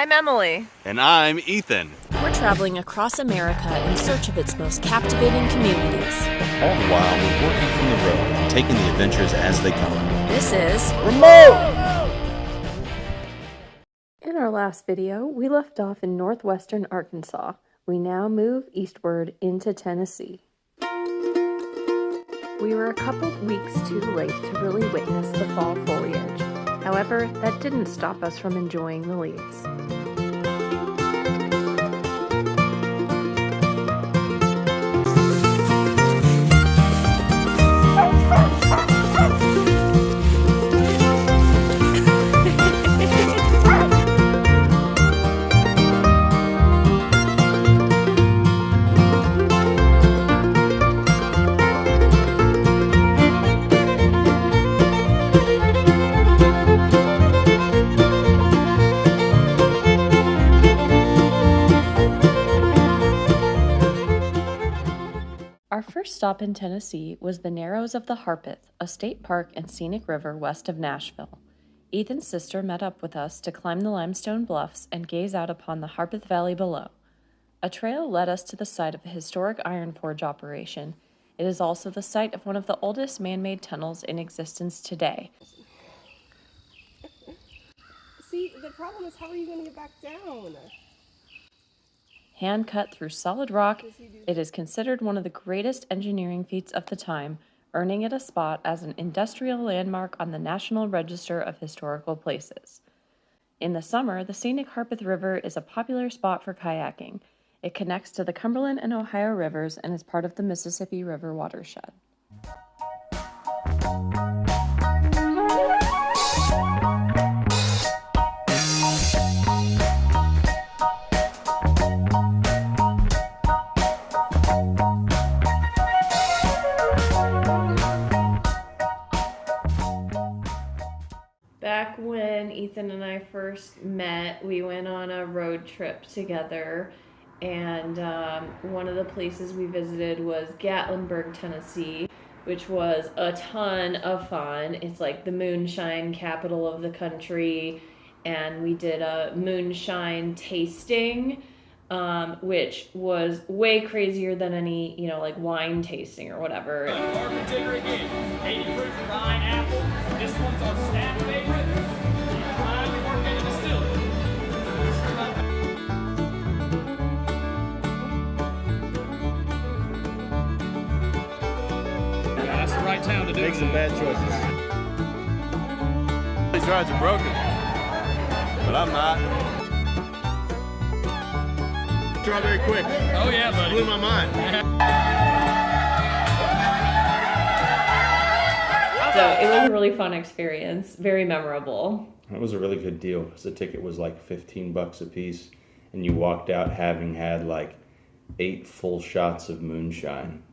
I'm Emily. And I'm Ethan. We're traveling across America in search of its most captivating communities. All the while, we're working from the road and taking the adventures as they come. This is Remote! In our last video, we left off in northwestern Arkansas. We now move eastward into Tennessee. We were a couple weeks too late to really witness the fall foliage. However, that didn't stop us from enjoying the leaves. Our first stop in Tennessee was the Narrows of the Harpeth, a state park and scenic river west of Nashville. Ethan's sister met up with us to climb the limestone bluffs and gaze out upon the Harpeth Valley below. A trail led us to the site of a historic iron forge operation. It is also the site of one of the oldest man-made tunnels in existence today. See, the problem is, how are you going to get back down? Hand-cut through solid rock, it is considered one of the greatest engineering feats of the time, earning it a spot as an industrial landmark on the National Register of Historical Places. In the summer, the scenic Harpeth River is a popular spot for kayaking. It connects to the Cumberland and Ohio rivers and is part of the Mississippi River watershed. Back when Ethan and I first met, we went on a road trip together, and one of the places we visited was Gatlinburg, Tennessee, which was a ton of fun. It's like the Moonshine capital of the country, and we did a moonshine tasting, which was way crazier than any, like wine tasting or whatever. Bourbon digger again. 80 proof Rhine apple. This one's our staff favorite. We work in a distillery. That's the right town to do it. Make some bad choices. These rides are broken, but I'm not. Strawberry quick. Oh yeah, buddy. Blew my mind. So it was a really fun experience, very memorable. It was a really good deal because the ticket was like $15 a piece, and you walked out having had like 8 full shots of moonshine.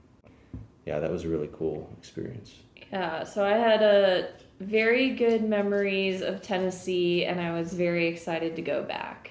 Yeah, that was a really cool experience. Yeah, so I had very good memories of Tennessee, and I was very excited to go back.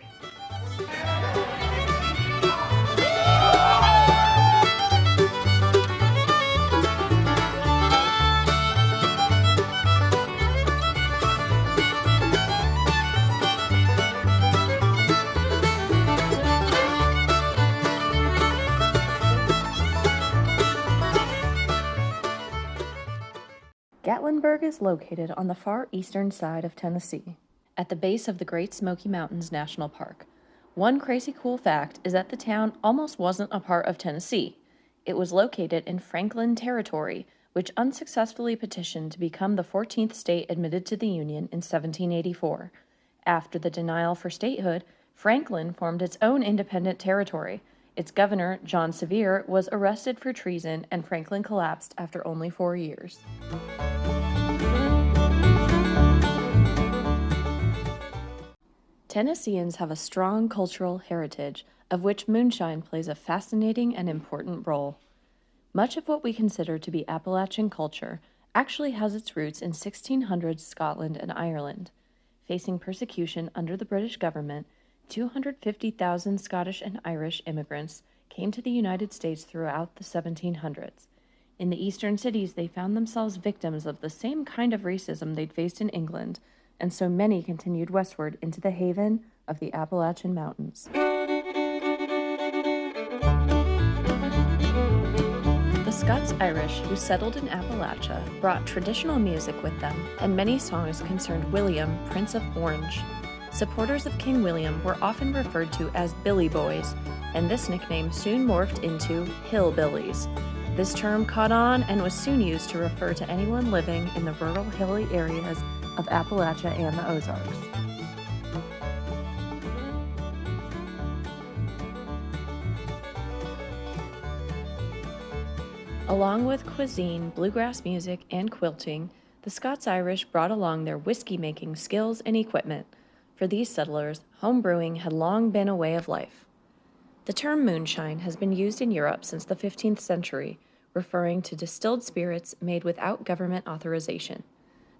Gatlinburg is located on the far eastern side of Tennessee, at the base of the Great Smoky Mountains National Park. One crazy cool fact is that the town almost wasn't a part of Tennessee. It was located in Franklin Territory, which unsuccessfully petitioned to become the 14th state admitted to the Union in 1784. After the denial for statehood, Franklin formed its own independent territory. Its governor, John Sevier, was arrested for treason, and Franklin collapsed after only 4 years. Tennesseans have a strong cultural heritage, of which moonshine plays a fascinating and important role. Much of what we consider to be Appalachian culture actually has its roots in 1600s Scotland and Ireland. Facing persecution under the British government, 250,000 Scottish and Irish immigrants came to the United States throughout the 1700s. In the eastern cities, they found themselves victims of the same kind of racism they'd faced in England, and so many continued westward into the haven of the Appalachian Mountains. The Scots-Irish who settled in Appalachia brought traditional music with them, and many songs concerned William, Prince of Orange. Supporters of King William were often referred to as Billy Boys, and this nickname soon morphed into Hillbillies. This term caught on and was soon used to refer to anyone living in the rural hilly areas of Appalachia and the Ozarks. Along with cuisine, bluegrass music, and quilting, the Scots-Irish brought along their whiskey-making skills and equipment. For these settlers, home brewing had long been a way of life. The term moonshine has been used in Europe since the 15th century, referring to distilled spirits made without government authorization.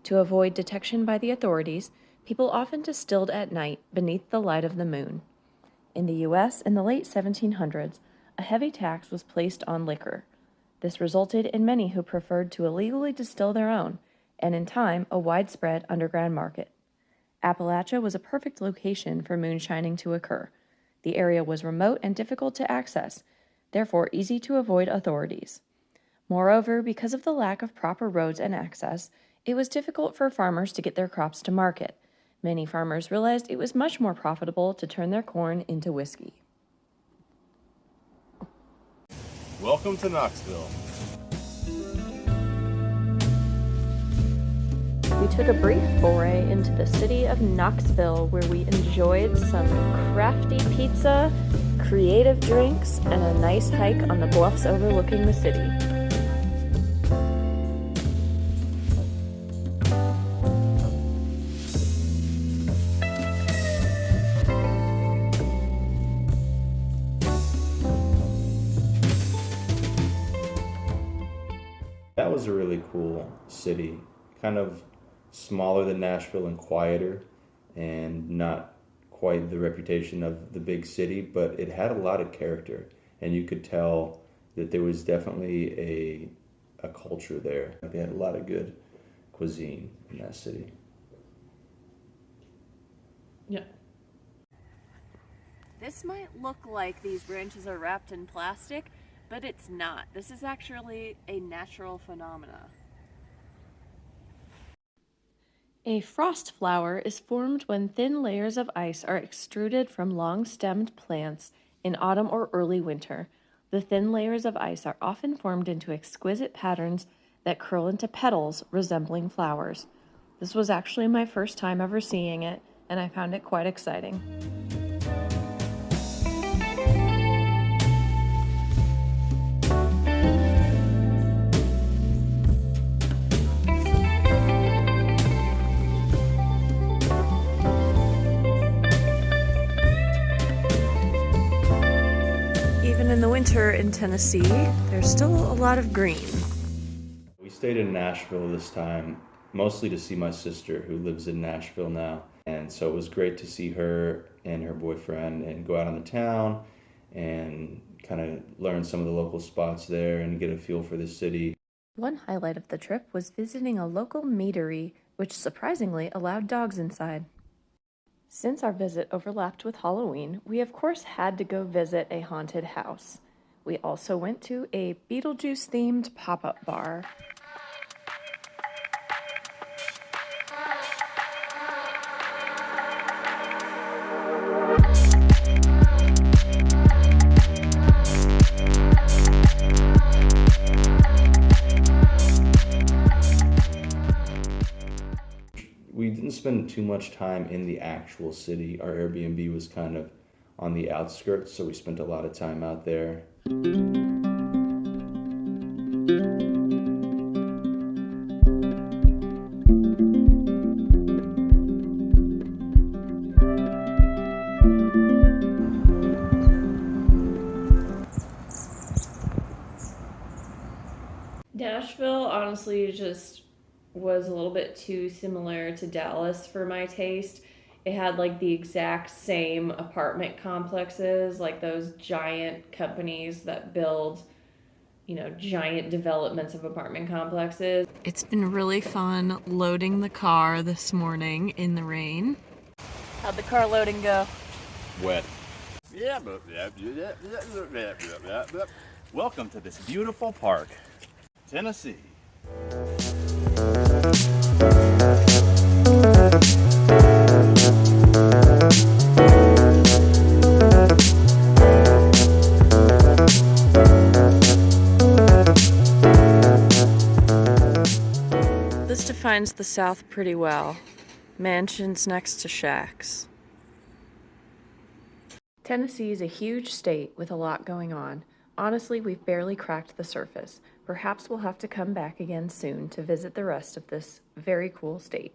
To avoid detection by the authorities, people often distilled at night beneath the light of the moon. In the U.S., in the late 1700s, a heavy tax was placed on liquor. This resulted in many who preferred to illegally distill their own, and in time, a widespread underground market. Appalachia was a perfect location for moonshining to occur. The area was remote and difficult to access, therefore easy to avoid authorities. Moreover, because of the lack of proper roads and access, it was difficult for farmers to get their crops to market. Many farmers realized it was much more profitable to turn their corn into whiskey. Welcome to Knoxville. We took a brief foray into the city of Knoxville, where we enjoyed some crafty pizza, creative drinks, and a nice hike on the bluffs overlooking the city. That was a really cool city, kind of smaller than Nashville and quieter, and not quite the reputation of the big city, but it had a lot of character, and you could tell that there was definitely a culture there. They had a lot of good cuisine in that city. Yeah. This might look like these branches are wrapped in plastic, but it's not. This is actually a natural phenomena. A frost flower is formed when thin layers of ice are extruded from long-stemmed plants in autumn or early winter. The thin layers of ice are often formed into exquisite patterns that curl into petals resembling flowers. This was actually my first time ever seeing it, and I found it quite exciting. Even in the winter in Tennessee, there's still a lot of green. We stayed in Nashville this time, mostly to see my sister who lives in Nashville now. And so it was great to see her and her boyfriend and go out on the town and kind of learn some of the local spots there and get a feel for the city. One highlight of the trip was visiting a local meadery, which surprisingly allowed dogs inside. Since our visit overlapped with Halloween, we of course had to go visit a haunted house. We also went to a Beetlejuice-themed pop-up bar. We didn't spend too much time in the actual city. Our Airbnb was kind of on the outskirts, so we spent a lot of time out there. Nashville honestly just was a little bit too similar to Dallas for my taste. It had like the exact same apartment complexes, like those giant companies that build, giant developments of apartment complexes. It's been really fun loading the car this morning in the rain. How'd the car loading go? Wet. Welcome to this beautiful park, Tennessee. This defines the South pretty well. Mansions next to shacks. Tennessee is a huge state with a lot going on. Honestly, we've barely cracked the surface. Perhaps we'll have to come back again soon to visit the rest of this very cool state.